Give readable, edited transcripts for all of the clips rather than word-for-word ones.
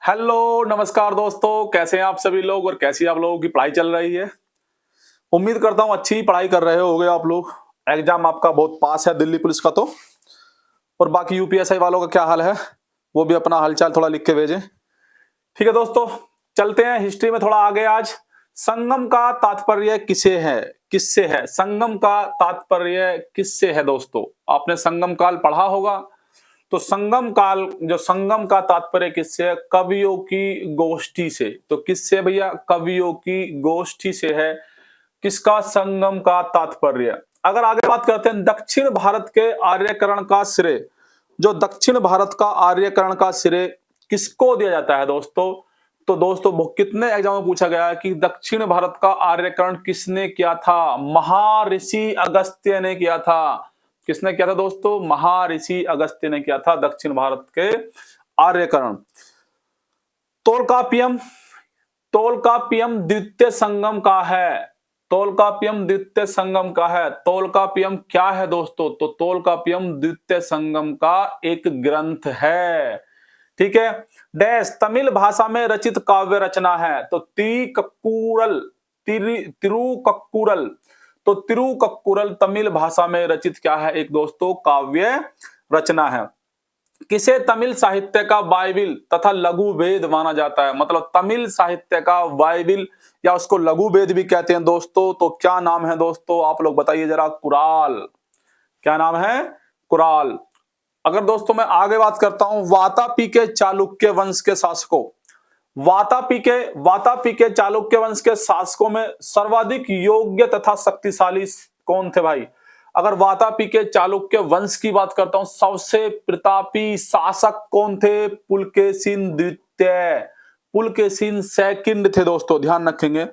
Hello, नमस्कार दोस्तों, कैसे हैं आप सभी लोग और कैसी आप लोगों की पढ़ाई चल रही है? उम्मीद करता हूँ अच्छी पढ़ाई कर रहे होगे आप लोग। एग्जाम आपका बहुत पास है दिल्ली पुलिस का तो। और बाकी यूपीएससी वालों का क्या हाल है? वो भी अपना हालचाल थोड़ा लिख के भेजें। ठीक है दोस्तों, चलते हैं हिस्ट्री में थोड़ा आगे आज। संगम का तात्पर्य किसे है? किससे है? संगम का तात्पर्य किससे है दोस्तों? आपने संगम काल पढ़ा होगा। तो संगम काल, जो संगम का तात्पर्य किससे है? कवियों की गोष्ठी से। तो किससे भैया? कवियों की गोष्ठी से है। किसका संगम का तात्पर्य? अगर आगे बात करते हैं दक्षिण भारत के आर्यकरण का श्रेय, जो दक्षिण भारत का आर्यकरण का श्रेय किसको दिया जाता है दोस्तों? तो दोस्तों कितने एग्जाम में पूछा गया है कि दक्षिण भारत का आर्यकरण किसने किया था? महर्षि अगस्त्य ने किया था। किसने किया था दोस्तों? महर्षि अगस्त्य ने किया था दक्षिण भारत के आर्यकरण। तोलकापियम, तोलकापियम द्वितीय संगम का है। तोलकापियम द्वितीय संगम का है। तोलकापियम क्या है दोस्तों? तो तोलकापियम द्वितीय संगम का एक ग्रंथ है। ठीक है। डैश तमिल भाषा में रचित काव्य रचना है। तो तिरुकक्कुरल, तिरुकक्कुरल। तो तिरुकक्कुरल तमिल भाषा में रचित क्या है? एक दोस्तों काव्य रचना है। किसे तमिल साहित्य का बाइबिल तथा लघु वेद माना जाता है? मतलब तमिल साहित्य का बाइबिल या उसको लघु वेद भी कहते हैं दोस्तों। तो क्या नाम है दोस्तों? आप लोग बताइए जरा। कुराल। क्या नाम है? कुराल। अगर दोस्तों मैं आगे बात करता हूं वातापी के चालुक्य वंश के शासकों, वातापी के चालुक्य वंश के शासकों में सर्वाधिक योग्य तथा शक्तिशाली कौन थे भाई? अगर वातापी के चालुक्य वंश की बात करता हूं, सबसे प्रतापी शासक कौन थे? पुलकेशिन द्वितीय, पुलकेशिन सेकंड थे दोस्तों, ध्यान रखेंगे।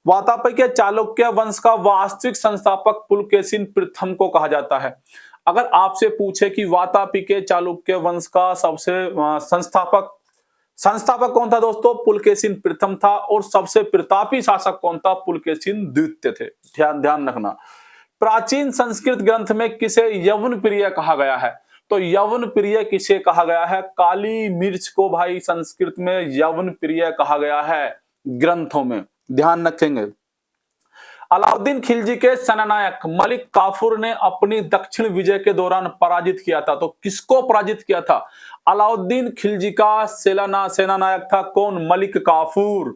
वातापी के चालुक्य वंश का वास्तविक संस्थापक पुलकेशिन प्रथम को कहा जाता है। अगर आपसे पूछे कि वातापी के चालुक्य वंश का सबसे संस्थापक कौन था दोस्तों? पुलकेशिन प्रथम था। और सबसे प्रतापी शासक कौन था? पुलकेशिन द्वितीय थे। ध्यान ध्यान रखना। प्राचीन संस्कृत ग्रंथ में किसे यवन प्रिय कहा गया है? तो यवन प्रिय किसे कहा गया है? काली मिर्च को भाई संस्कृत में यवन प्रिय कहा गया है ग्रंथों में, ध्यान रखेंगे। अलाउद्दीन खिलजी के सेनानायक मलिक काफूर ने अपनी दक्षिण विजय के दौरान पराजित किया था। तो किसको पराजित किया था? अलाउद्दीन खिलजी का सेनानायक था कौन? मलिक काफूर।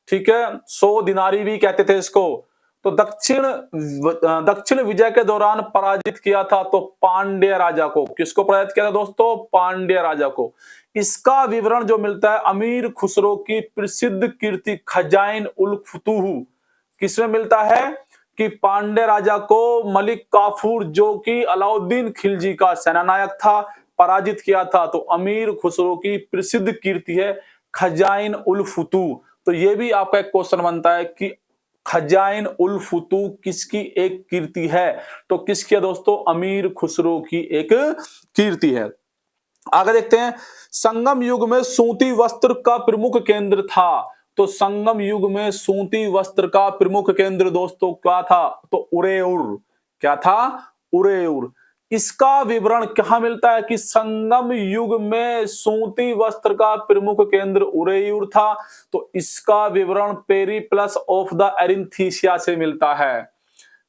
ठीक है, 100 दिनारी भी कहते थे इसको। तो दक्षिण विजय के दौरान पराजित किया था तो पांड्य राजा को। किसको पराजित किया था दोस्तों? पांड्य राजा को। इसका विवरण जो मिलता है अमीर खुसरो की प्रसिद्ध कृति खजाइन उल फुतूह, किसमें मिलता है कि पांड्य राजा को मलिक काफूर, जो कि अलाउद्दीन खिलजी का सेनानायक था, पराजित किया था। तो अमीर खुसरो की प्रसिद्ध कीर्ति है खजाइन उल फुतूह। तो ये भी आपका एक क्वेश्चन बनता है कि खजाइन उल फुतूह किसकी एक कीर्ति है? तो किसकी है दोस्तों? अमीर खुसरो की एक कीर्ति है। आगे देखते हैं संगम युग में सूती वस्त्र का प्रमुख केंद्र था। तो संगम युग में सूती वस्त्र का प्रमुख केंद्र दोस्तों क्या था? तो उरेउर। क्या था? उरेउर। इसका विवरण कहां मिलता है कि संगम युग में सूती वस्त्र का प्रमुख केंद्र उरेउर था? तो इसका विवरण पेरिप्लस ऑफ द एरिन्थीसिया से मिलता है।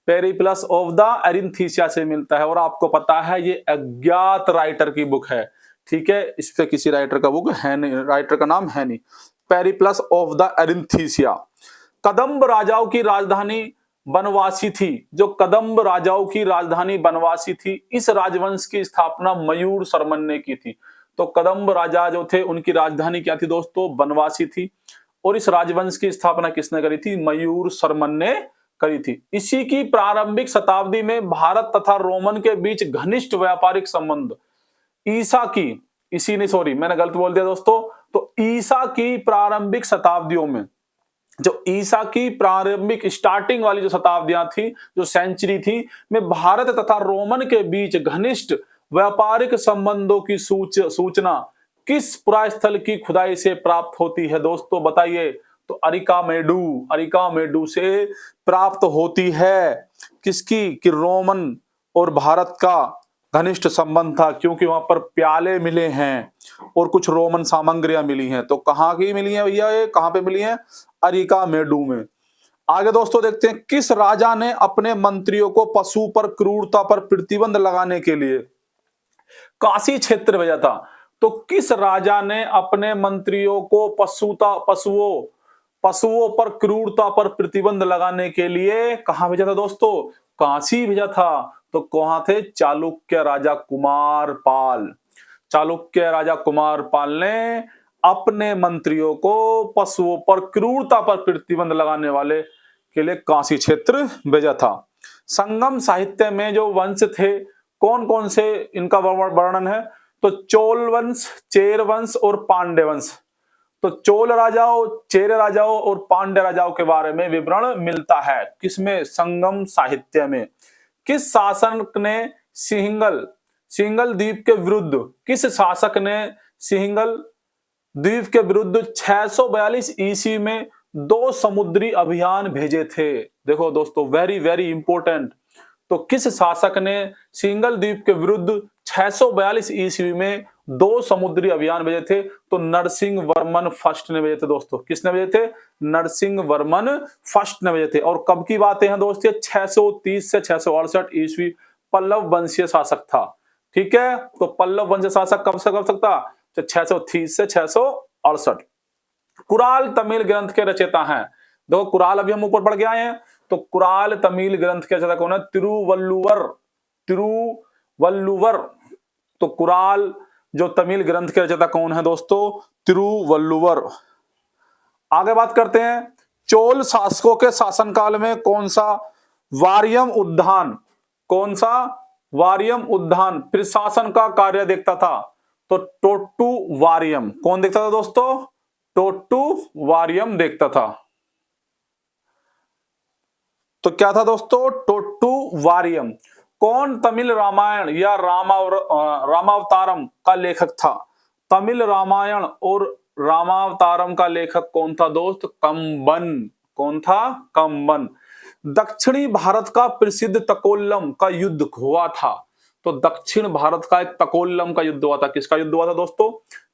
पेरिप्लस ऑफ द एरिन्थीसिया से मिलता है। और आपको पता है ये अज्ञात राइटर की बुक है। ठीक है, इस पे किसी राइटर का बुक है नहीं, राइटर का नाम है नहीं। पेरिप्लस ऑफ द एरिन्थीसिया। कदम्ब राजाओं की राजधानी बनवासी थी। जो कदम्ब राजाओं की राजधानी बनवासी थी, इस राजवंश की स्थापना मयूर शर्मन ने की थी। तो कदम्ब राजा जो थे उनकी राजधानी क्या थी दोस्तों? बनवासी थी। और इस राजवंश की स्थापना किसने करी थी? मयूर शर्मन ने करी थी। इसी की प्रारंभिक शताब्दी में भारत तथा रोमन के बीच घनिष्ठ व्यापारिक संबंध ईसा की, इसी ने, सॉरी मैंने गलत बोल दिया दोस्तों। तो ईसा की प्रारंभिक शताब्दियों में, जो ईसा की प्रारंभिक स्टार्टिंग वाली जो शताब्दियां थी, जो सेंचुरी थी, में भारत तथा रोमन के बीच घनिष्ठ व्यापारिक संबंधों की सूचना किस पुरास्थल की खुदाई से प्राप्त होती है दोस्तों? बताइए। तो अरिकामेडू से प्राप्त होती है। किसकी? कि रोमन और भारत का घनिष्ठ संबंध था, क्योंकि वहां पर प्याले मिले हैं और कुछ रोमन सामग्रियां मिली हैं। तो कहाँ की मिली हैं भैया, ये कहाँ पे मिली हैं? अरिका मेडू में। आगे दोस्तों देखते हैं, किस राजा ने अपने मंत्रियों को पशु पर क्रूरता पर प्रतिबंध लगाने के लिए काशी क्षेत्र भेजा था? तो किस राजा ने अपने मंत्रियों को पशुओं पर क्रूरता पर प्रतिबंध लगाने के लिए कहां भेजा था दोस्तों? काशी भेजा था। तो कहां थे? चालुक्य राजा कुमार पाल। चालुक्य राजा कुमार पाल ने अपने मंत्रियों को पशुओं पर क्रूरता पर प्रतिबंध लगाने वाले के लिए काशी क्षेत्र भेजा था। संगम साहित्य में जो वंश थे, कौन कौन से इनका वर्णन है? तो चोल वंश, चेर वंश और पांड्य वंश। तो चोल राजाओं, चेर राजाओं और पांड्य राजाओं के बारे में विवरण मिलता है किसमें? संगम साहित्य में। किस शासक ने सिंहल द्वीप के विरुद्ध, किस शासक ने सिंहल द्वीप के विरुद्ध 642 ईस्वी में 2 समुद्री अभियान भेजे थे? देखो दोस्तों, वेरी वेरी इंपॉर्टेंट। तो किस शासक ने सिंहल द्वीप के विरुद्ध 642 ईस्वी में 2 समुद्री अभियान भेजे थे? तो नरसिंह वर्मन फर्स्ट ने भेजे थे दोस्तों। किसने भेजे थे? नरसिंह वर्मन फर्स्ट ने भेजे थे। और कब की बातें हैं दोस्तों? 630 से 668 ईस्वी। पल्लव वंशीय शासक था। ठीक है, तो पल्लव वंशीय शासक कब से कब तक था? 630 से 668। कुराल तमिल ग्रंथ के रचयिता हैं। देखो, कुराल अभी हम ऊपर पढ़ के आए हैं। तो कुराल तमिल ग्रंथ के रचयिता कौन है? तिरुवल्लुवर। तो कुराल जो तमिल ग्रंथ के रचयिता कौन है दोस्तों? तिरुवल्लुवर। आगे बात करते हैं, चोल शासकों के शासनकाल में कौन सा वारियम उद्यान प्रशासन का कार्य देखता था? तो टोट्टू वारियम। कौन देखता था दोस्तों? टोट्टू वारियम देखता था। तो क्या था दोस्तों? टोट्टू वारियम। कौन तमिल रामायण या रामावतारम का लेखक था? तमिल रामायण और रामावतारम का लेखक कौन था दोस्त? कंबन। कौन था? कंबन। दक्षिणी भारत का प्रसिद्ध तकोल्लम का युद्ध हुआ था। तो दक्षिण भारत का एक तकोल्लम का युद्ध हुआ था। किसका युद्ध हुआ था दोस्तों?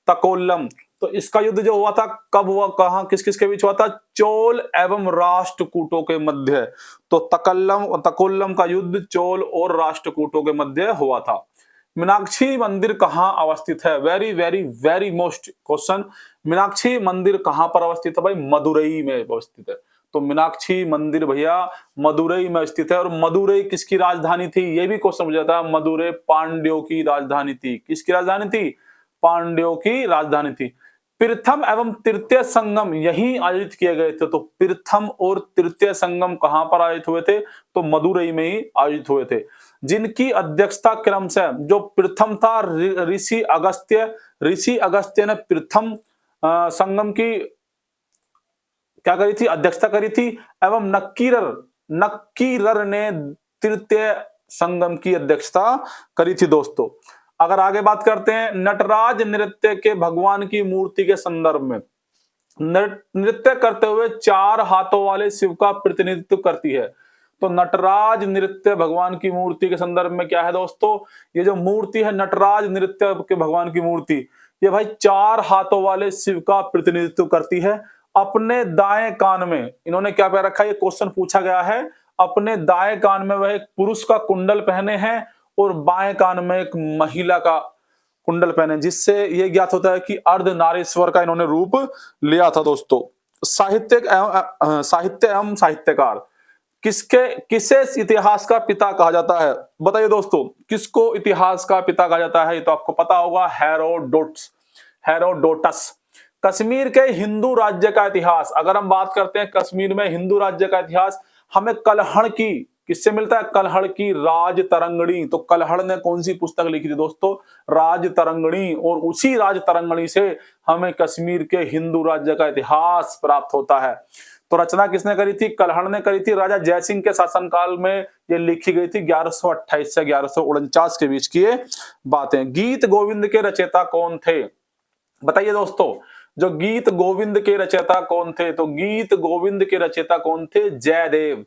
तकोल्लम। तो इसका युद्ध जो हुआ था, कब हुआ, कहां, किस किस के बीच हुआ था? चोल एवं राष्ट्रकूटों के मध्य। तो तकोल्लम का युद्ध चोल और राष्ट्रकूटों के मध्य हुआ था। मीनाक्षी मंदिर कहां अवस्थित है? Very very very most question. Meenakshi मंदिर कहां पर अवस्थित है भाई? मदुरई में अवस्थित है। तो मीनाक्षी मंदिर भैया मदुरई में स्थित है। और मदुरई किसकी राजधानी थी? ये भी क्वेश्चन पूछा था। मदुरई पांड्यों की राजधानी थी। किसकी राजधानी थी? पांड्यों की राजधानी थी। प्रथम एवं तृतीय संगम यहीं आयोजित किए गए थे। तो प्रथम और तृतीय संगम कहां पर आयोजित हुए थे? तो मदुरई में ही आयोजित हुए थे। जिनकी अध्यक्षता क्रम से, जो प्रथम था ऋषि अगस्त्य ने प्रथम संगम की क्या करी थी? अध्यक्षता करी थी। एवं नक्कीरर ने तृतीय संगम की अध्यक्षता करी थी दोस्तों। अगर आगे बात करते हैं, नटराज नृत्य के भगवान की मूर्ति के संदर्भ में, नृत्य करते हुए 4 हाथों वाले शिव का प्रतिनिधित्व करती है। तो नटराज नृत्य भगवान की मूर्ति के संदर्भ में क्या है दोस्तों? ये जो मूर्ति है नटराज नृत्य के भगवान की मूर्ति, ये भाई 4 हाथों वाले शिव का प्रतिनिधित्व करती है। अपने दाएं कान में इन्होंने क्या पहन रखा है? ये क्वेश्चन पूछा गया है। अपने दाएं कान में वह एक पुरुष का कुंडल पहने हैं और बाएं कान में एक महिला का कुंडल पहने, जिससे यह ज्ञात होता है कि अर्धनारीश्वर का इन्होंने रूप लिया था दोस्तों। साहित्य एवं साहित्यकार किसे इतिहास का पिता कहा जाता है? बताइए दोस्तों, किसको इतिहास का पिता कहा जाता है? ये तो आपको पता होगा, हेरोडोटस। कश्मीर के हिंदू राज्य का इतिहास, अगर हम बात करते हैं कश्मीर में हिंदू राज्य का इतिहास, हमें कल्हड़ की किससे मिलता है? कल्हड़ की राज तरंगणी। तो कल्हड़ ने कौन सी पुस्तक लिखी थी दोस्तों? राज तरंगणी। और उसी राज तरंगणी से हमें कश्मीर के हिंदू राज्य का इतिहास प्राप्त होता है। तो रचना किसने करी थी? कल्हड़ ने करी थी। राजा जयसिंह के शासनकाल में ये लिखी गई थी। 1128 से 1149 के बीच की ये बातें। गीत गोविंद के रचयिता कौन थे? बताइए दोस्तों, जो गीत गोविंद के रचयिता कौन थे? तो गीत गोविंद के रचयिता कौन थे? जयदेव।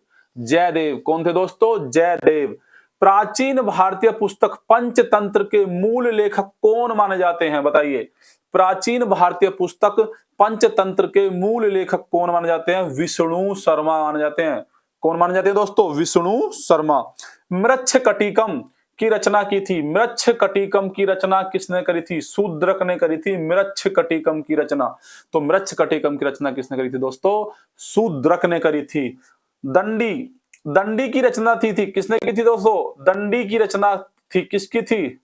कौन थे दोस्तों? जयदेव। प्राचीन भारतीय पुस्तक पंचतंत्र के मूल लेखक कौन माने जाते हैं, बताइए। प्राचीन भारतीय पुस्तक पंचतंत्र के मूल लेखक कौन माने जाते हैं? विष्णु शर्मा माने जाते हैं। कौन माने जाते हैं दोस्तों? विष्णु शर्मा। मृच्छकटिकम की रचना की थी। मृच्छकटिकम की रचना किसने करी थी? शूद्रक ने करी थी मृच्छकटिकम की रचना। तो मृच्छकटिकम की रचना किसने करी थी दोस्तों? शूद्रक ने करी थी। दंडी, दंडी की रचना थी किसने की थी दोस्तों? दंडी की रचना थी किसकी थी?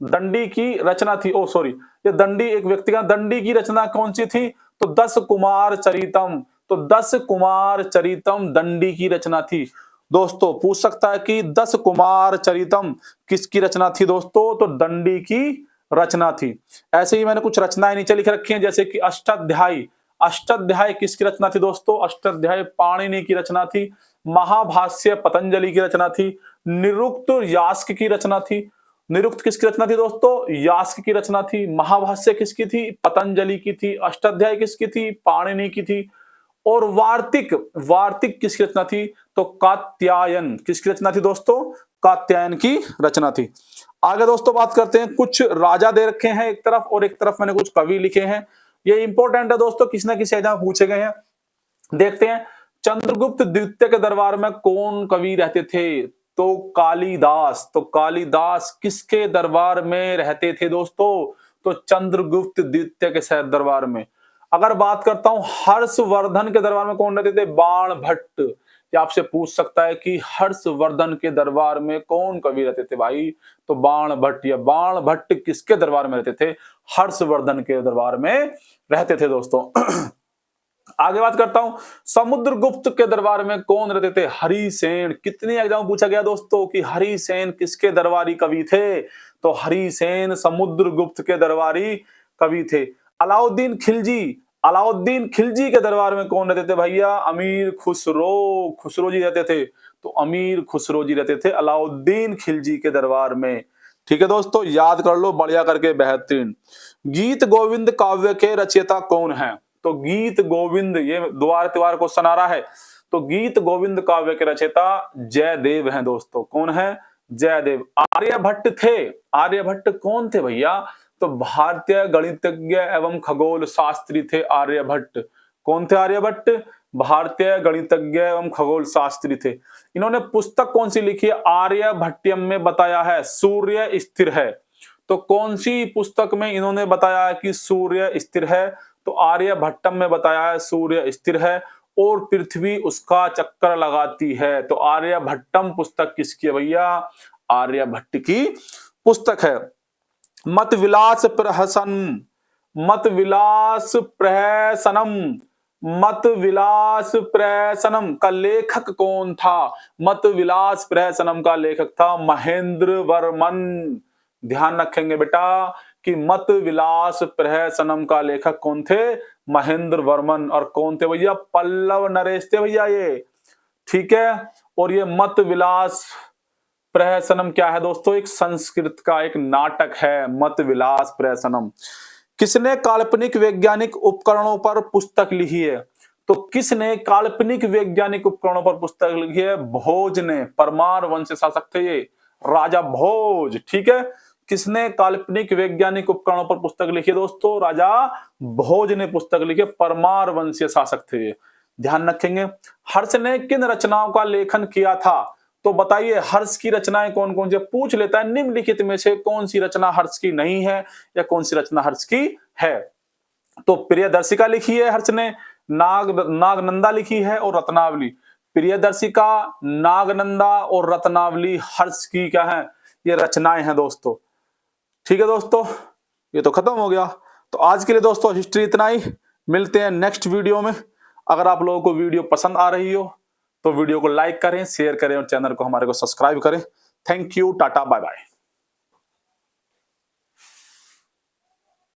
दंडी की रचना थी, ओ सॉरी, ये दंडी एक व्यक्ति का, दंडी की रचना कौन सी थी? तो 10 कुमार चरितम। तो 10 कुमार चरितम दंडी की रचना थी। दोस्तों पूछ सकता है कि 10 कुमार चरितम किसकी रचना थी दोस्तों? तो दंडी की रचना थी। ऐसे ही मैंने कुछ रचनाएं नीचे लिख रखी हैं, जैसे कि अष्टाध्यायी। अष्टाध्याय किसकी रचना थी दोस्तों? अष्टाध्याय पाणिनि की रचना थी। महाभाष्य पतंजलि की रचना थी। निरुक्त यास्क की रचना थी। निरुक्त किसकी रचना थी दोस्तों? यास्क की रचना थी। महाभाष्य किसकी थी? पतंजलि की थी। अष्टाध्याय किसकी थी? पाणिनि की थी। और वार्तिक, वार्तिक किसकी रचना थी? तो कात्यायन किसकी रचना थी दोस्तों? कात्यायन की रचना थी। आगे दोस्तों बात करते हैं, कुछ राजा दे रखे हैं एक तरफ और एक तरफ मैंने कुछ कवि लिखे हैं। ये इंपॉर्टेंट है दोस्तों, किसी ना किसी एग्जाम पूछे गए हैं। देखते हैं, चंद्रगुप्त द्वितीय के दरबार में कौन कवि रहते थे? तो कालिदास। तो कालिदास किसके दरबार में रहते थे दोस्तों? तो चंद्रगुप्त द्वितीय के शायद दरबार में। अगर बात करता हूं हर्षवर्धन के दरबार में कौन रहते थे? बाणभट्ट। ये आपसे पूछ सकता है कि हर्षवर्धन के दरबार में कौन कवि रहते थे भाई? तो बाणभट्ट। या बाणभट्ट किसके दरबार में रहते थे? हर्षवर्धन के दरबार में रहते थे दोस्तों। आगे बात करता हूं, समुद्रगुप्त के दरबार में कौन रहते थे? हरिसेन। कितने एग्जाम पूछा गया दोस्तों कि हरिसेन किसके दरबारी कवि थे? तो हरिसेन समुद्रगुप्त के दरबारी कवि थे। अलाउद्दीन खिलजी, अलाउद्दीन खिलजी के दरबार में कौन रहते थे भैया? अमीर खुसरो। खुसरो जी रहते थे। तो अमीर खुसरो जी रहते थे अलाउद्दीन खिलजी के दरबार में। ठीक है दोस्तों, याद कर लो बढ़िया करके, बेहतरीन। गीत गोविंद काव्य के रचयिता कौन है? तो गीत गोविंद, ये द्वार त्योहार क्वेश्चन आ रहा है। तो गीत गोविंद काव्य के रचयिता जयदेव हैं दोस्तों। कौन है? जयदेव। आर्यभट्ट थे। आर्यभट्ट कौन थे भैया? तो भारतीय गणितज्ञ एवं खगोल शास्त्री थे आर्यभट्ट। कौन थे आर्यभट्ट? भारतीय गणितज्ञ एवं खगोल शास्त्री थे। इन्होंने पुस्तक कौन सी लिखी है? आर्यभट्टियम में बताया है सूर्य स्थिर है। तो कौन सी पुस्तक में इन्होंने बताया है कि सूर्य स्थिर है? तो आर्यभट्टम में बताया है सूर्य स्थिर है और पृथ्वी उसका चक्कर लगाती है। तो आर्यभट्टम पुस्तक किसकी है भैया? आर्यभट्ट की पुस्तक है। मत विलास प्रहसन, मत विलास प्रहसनम, मत विलास प्रहसनम का लेखक कौन था? मत विलास प्रहसनम का लेखक था महेंद्र वर्मन। ध्यान रखेंगे बेटा कि मत विलास प्रहसनम का लेखक कौन थे? महेंद्र वर्मन। और कौन थे भैया? पल्लव नरेश थे भैया ये। ठीक है, और ये मत विलास प्रहसनम क्या है दोस्तों? एक संस्कृत का एक नाटक है, मत विलास प्रहसनम। किसने काल्पनिक वैज्ञानिक उपकरणों पर पुस्तक लिखी है? तो किसने काल्पनिक वैज्ञानिक उपकरणों पर पुस्तक लिखी है? भोज ने। परमार वंश शासक थे ये, राजा भोज। ठीक है, किसने काल्पनिक वैज्ञानिक उपकरणों पर पुस्तक लिखी है दोस्तों? राजा भोज ने पुस्तक लिखी। परमार वंशीय शासक थे ये, ध्यान रखेंगे। हर्ष ने किन रचनाओं का लेखन किया था? तो बताइए हर्ष की रचनाएं कौन कौन सी? पूछ लेता है निम्नलिखित में से कौन सी रचना हर्ष की नहीं है या कौन सी रचना हर्ष की है? तो प्रियदर्शिका लिखी है हर्ष ने, नागनंदा लिखी है और रत्नावली। प्रियदर्शिका, नागनंदा और रत्नावली हर्ष की क्या है? ये रचनाएं हैं दोस्तों। ठीक है दोस्तों, ये तो खत्म हो गया। तो आज के लिए दोस्तों हिस्ट्री इतना ही। मिलते हैं नेक्स्ट वीडियो में। अगर आप लोगों को वीडियो पसंद आ रही हो तो वीडियो को लाइक करें, शेयर करें और चैनल को हमारे को सब्सक्राइब करें। Thank you, tata, bye bye.